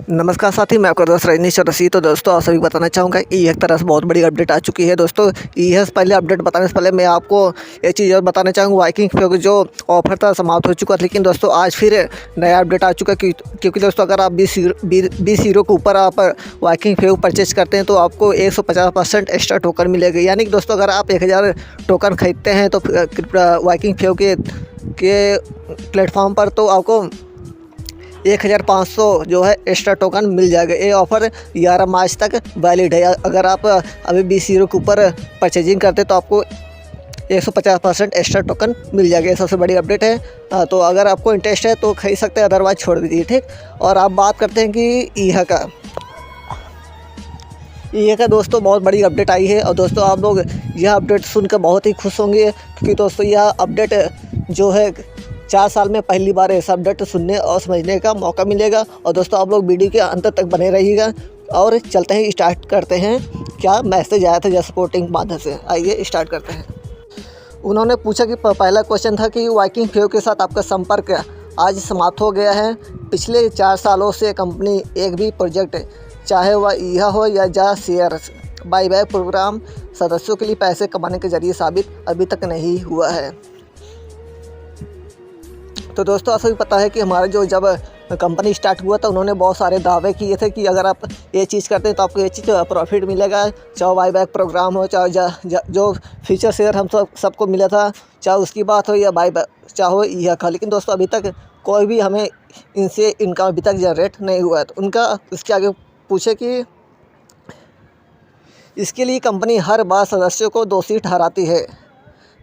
नमस्कार साथी, मैं आपका दोस्त रजनीश रसी। तो दोस्तों आप सभी बताना चाहूँगा कि एक तरह से बहुत बड़ी अपडेट आ चुकी है। दोस्तों यह पहले अपडेट बताने से पहले मैं आपको एक चीज़ और बताना चाहूँगा। वाइकिंग पे जो ऑफर था समाप्त हो चुका था, लेकिन दोस्तों आज फिर नया अपडेट आ चुका है। क्योंकि दोस्तों अगर आप 20 यूरो के ऊपर आप वाइकिंग फेव परचेज करते हैं तो आपको 150% एक्स्ट्रा टोकन मिलेगा। यानी कि दोस्तों अगर आप 1000 टोकन खरीदते हैं तो वाइकिंग फेव के प्लेटफॉर्म पर तो आपको 1500 जो है एक्स्ट्रा टोकन मिल जाएगा। ये ऑफ़र 11 मार्च तक वैलिड है। अगर आप अभी 20 यूरो के ऊपर परचेजिंग करते तो आपको 150% एक्स्ट्रा टोकन मिल जाएगा। ये सबसे बड़ी अपडेट है। तो अगर आपको इंटरेस्ट है तो खरीद सकते हैं, अदरवाइज छोड़ दीजिए, ठीक। और आप बात करते हैं कि यह का दोस्तों बहुत बड़ी अपडेट आई है। और दोस्तों आप लोग यह अपडेट सुनकर बहुत ही खुश होंगे, क्योंकि दोस्तों यह अपडेट जो है 4 साल में पहली बार ऐसा अपडेट सुनने और समझने का मौका मिलेगा। और दोस्तों आप लोग वीडियो के अंत तक बने रहिएगा। और चलते हैं, स्टार्ट करते हैं। क्या मैसेज आया था जैसे सपोर्टिंग माध्यम से, आइए स्टार्ट करते हैं। उन्होंने पूछा कि पहला क्वेश्चन था कि वाइकिंग फेव के साथ आपका संपर्क आज समाप्त हो गया है। पिछले 4 सालों से कंपनी एक भी प्रोजेक्ट, चाहे वह यह हो या जा शेयर बाईबैक प्रोग्राम, सदस्यों के लिए पैसे कमाने के जरिए साबित अभी तक नहीं हुआ है। तो दोस्तों आपको भी पता है कि हमारा जब कंपनी स्टार्ट हुआ था, उन्होंने बहुत सारे दावे किए थे कि अगर आप ये चीज़ करते हैं तो आपको ये चीज़ प्रॉफिट मिलेगा। चाहे बाईबैक प्रोग्राम हो, चाहे जो फ्यूचर शेयर हम सबको मिला था, चाहे उसकी बात हो या बाईबैक, चाहे यह खा। लेकिन दोस्तों अभी तक कोई भी हमें इनसे इनकम अभी तक जनरेट नहीं हुआ है। तो उनका इसके आगे पूछे कि इसके लिए कंपनी हर बार सदस्यों को दोषी ठहराती है,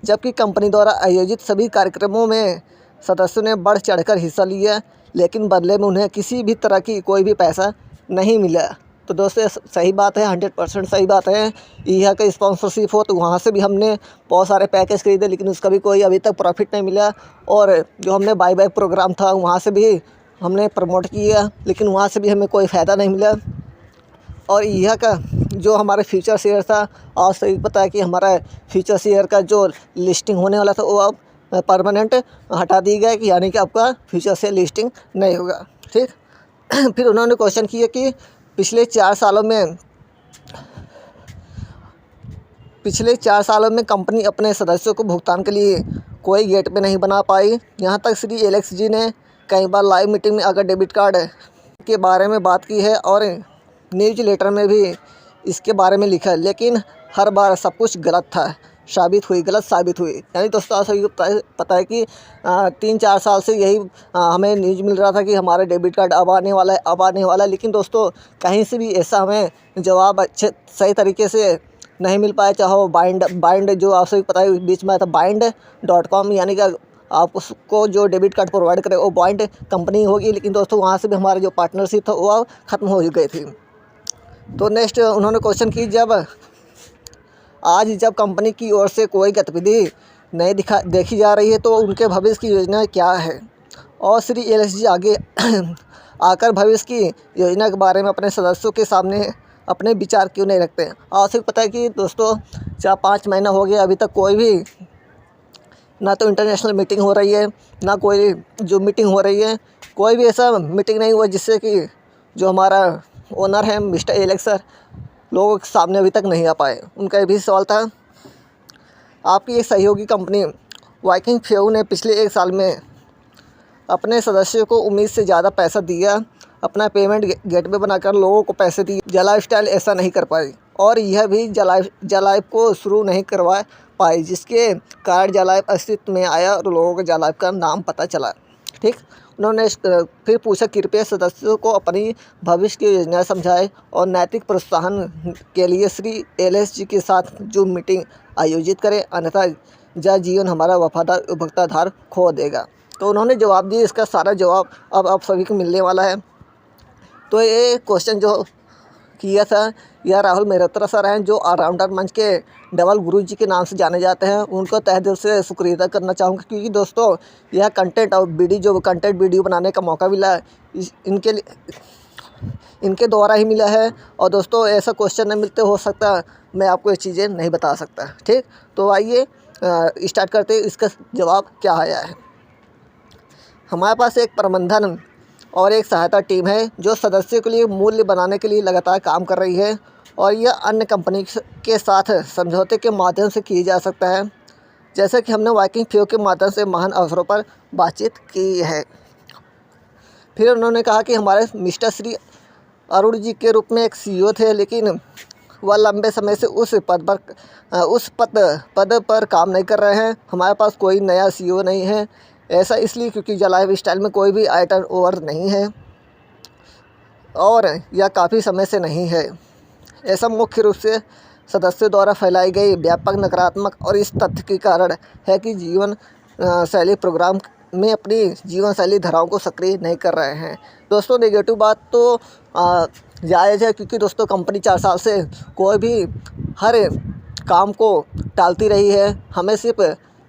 जबकि कंपनी द्वारा आयोजित सभी कार्यक्रमों में सदस्यों ने बढ़ चढ़कर हिस्सा लिया, लेकिन बदले में उन्हें किसी भी तरह की कोई भी पैसा नहीं मिला। तो दोस्तों सही बात है, 100% सही बात है। यह का स्पॉन्सरशिप हो तो वहाँ से भी हमने बहुत सारे पैकेज खरीदे, लेकिन उसका भी कोई अभी तक प्रॉफिट नहीं मिला। और जो हमने बाईबैक प्रोग्राम था वहाँ से भी हमने प्रमोट किया, लेकिन वहाँ से भी हमें कोई फ़ायदा नहीं मिला। और यह का जो हमारे फ्यूचर शेयर था, आज सही पता है कि हमारा फ्यूचर शेयर का जो लिस्टिंग होने वाला था वो अब परमानेंट हटा दी गया, कि यानी कि आपका फ्यूचर से लिस्टिंग नहीं होगा, ठीक। फिर उन्होंने क्वेश्चन किया कि पिछले 4 सालों में कंपनी अपने सदस्यों को भुगतान के लिए कोई गेटवे नहीं बना पाई। यहाँ तक श्री एलेक्स जी ने कई बार लाइव मीटिंग में आकर डेबिट कार्ड के बारे में बात की है और न्यूज़ लेटर में भी इसके बारे में लिखा है, लेकिन हर बार सब कुछ गलत साबित हुई। यानी दोस्तों आप सभी को पता है कि 3-4 साल से यही हमें न्यूज़ मिल रहा था कि हमारा डेबिट कार्ड अब आने वाला है। लेकिन दोस्तों कहीं से भी ऐसा हमें जवाब सही तरीके से नहीं मिल पाया। चाहे वो बाइंड जो आप सभी पता है बीच में आया था bind.com, यानी कि आप उसको जो डेबिट कार्ड प्रोवाइड करे वो बाइंड कंपनी होगी। लेकिन दोस्तों वहाँ से भी हमारा जो पार्टनरशिप था वो ख़त्म हो गई थी। तो नेक्स्ट उन्होंने क्वेश्चन की, जब कंपनी की ओर से कोई गतिविधि नहीं देखी जा रही है तो उनके भविष्य की योजना क्या है। और श्री एलेक्स जी आगे आकर भविष्य की योजना के बारे में अपने सदस्यों के सामने अपने विचार क्यों नहीं रखते हैं। आपको पता है कि दोस्तों 4-5 महीना हो गया, अभी तक कोई भी ना तो इंटरनेशनल मीटिंग हो रही है, ना कोई जो मीटिंग हो रही है, कोई भी ऐसा मीटिंग नहीं हुआ जिससे कि जो हमारा ओनर है मिस्टर एलेक्स सर लोगों के सामने अभी तक नहीं आ पाए। उनका ये भी सवाल था। आपकी एक सहयोगी कंपनी वाइकिंग फेव ने पिछले 1 साल में अपने सदस्यों को उम्मीद से ज़्यादा पैसा दिया, अपना पेमेंट गेटवे बनाकर लोगों को पैसे दिए। जलाइफ स्टाइल ऐसा नहीं कर पाई और यह भी जलाइफ को शुरू नहीं करवा पाई, जिसके कारण जलाइफ अस्तित्व में आया और लोगों को जलाइफ का नाम पता चला, ठीक। उन्होंने फिर पूछा, कृपया सदस्यों को अपनी भविष्य की योजना समझाएं और नैतिक प्रोत्साहन के लिए श्री एलेक्स जी के साथ जो मीटिंग आयोजित करें, अन्यथा जय जीवन हमारा वफादार उपभोक्ताधार खो देगा। तो उन्होंने जवाब दिया, इसका सारा जवाब अब आप सभी को मिलने वाला है। तो ये क्वेश्चन जो किया था यह राहुल मेहरोत्रा सर हैं, जो ऑलराउंडर मंच के डबल गुरु जी के नाम से जाने जाते हैं। उनको तहे दिल से शुक्रिया अदा करना चाहूँगा, क्योंकि दोस्तों यह कंटेंट और वीडियो बनाने का मौका मिला है इनके द्वारा ही मिला है। और दोस्तों ऐसा क्वेश्चन नहीं मिलते, हो सकता मैं आपको ये चीज़ें नहीं बता सकता, ठीक। तो आइए स्टार्ट करते हैं, इसका जवाब क्या आया है। हमारे पास एक प्रबंधन और एक सहायता टीम है जो सदस्यों के लिए मूल्य बनाने के लिए लगातार काम कर रही है और यह अन्य कंपनी के साथ समझौते के माध्यम से की जा सकता है, जैसे कि हमने वर्किंग फ्लो के माध्यम से महान अवसरों पर बातचीत की है। फिर उन्होंने कहा कि हमारे मिस्टर श्री अरुण जी के रूप में एक CEO थे, लेकिन वह लंबे समय से उस पद पर काम नहीं कर रहे हैं। हमारे पास कोई नया CEO नहीं है। ऐसा इसलिए क्योंकि लाइफ स्टाइल में कोई भी आइटम ओवर नहीं है और यह काफ़ी समय से नहीं है। ऐसा मुख्य रूप से सदस्यों द्वारा फैलाई गई व्यापक नकारात्मक और इस तथ्य के कारण है कि जीवन शैली प्रोग्राम में अपनी जीवन शैली धाराओं को सक्रिय नहीं कर रहे हैं। दोस्तों, नेगेटिव बात तो जायज़ है, क्योंकि दोस्तों कंपनी 4 साल से कोई भी हर काम को टालती रही है, हमें सिर्फ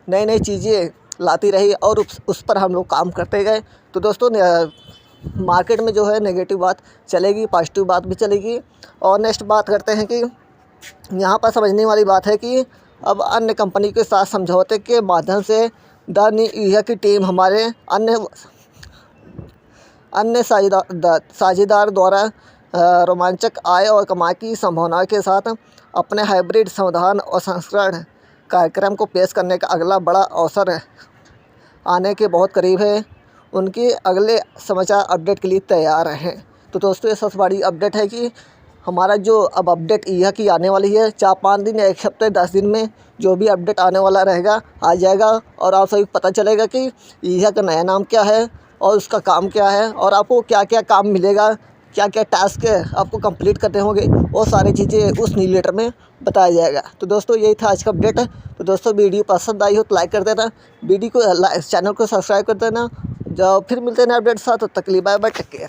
नई नई चीज़ें लाती रही और उस पर हम लोग काम करते गए। तो दोस्तों मार्केट में जो है नेगेटिव बात चलेगी, पॉजिटिव बात भी चलेगी। और नेक्स्ट बात करते हैं कि यहाँ पर समझने वाली बात है कि अब अन्य कंपनी के साथ समझौते के माध्यम से द न्यू ईयर की टीम हमारे अन्य साझेदार द्वारा रोमांचक आय और कमाई की संभावना के साथ अपने हाइब्रिड समाधान और संस्करण कार्यक्रम को पेश करने का अगला बड़ा अवसर आने के बहुत करीब है। उनके अगले समाचार अपडेट के लिए तैयार हैं। तो दोस्तों, ये सबसे बड़ी अपडेट है कि हमारा जो अब अपडेट यह की आने वाली है 4-5 दिन या 1 हफ्ते 10 दिन में जो भी अपडेट आने वाला रहेगा आ जाएगा और आप सभी पता चलेगा कि यह का नया नाम क्या है और उसका काम क्या है और आपको क्या क्या काम मिलेगा, क्या क्या टास्क आपको कंप्लीट करने होंगे, वो सारी चीज़ें उस न्यूज़लेटर में बताया जाएगा। तो दोस्तों, यही था आज का अपडेट। तो दोस्तों, वीडियो पसंद आई हो तो लाइक कर देना, वीडियो को चैनल को सब्सक्राइब कर देना। जो फिर मिलते हैं अपडेट साथ, तब तक के लिए बाय बाय, टेक केयर।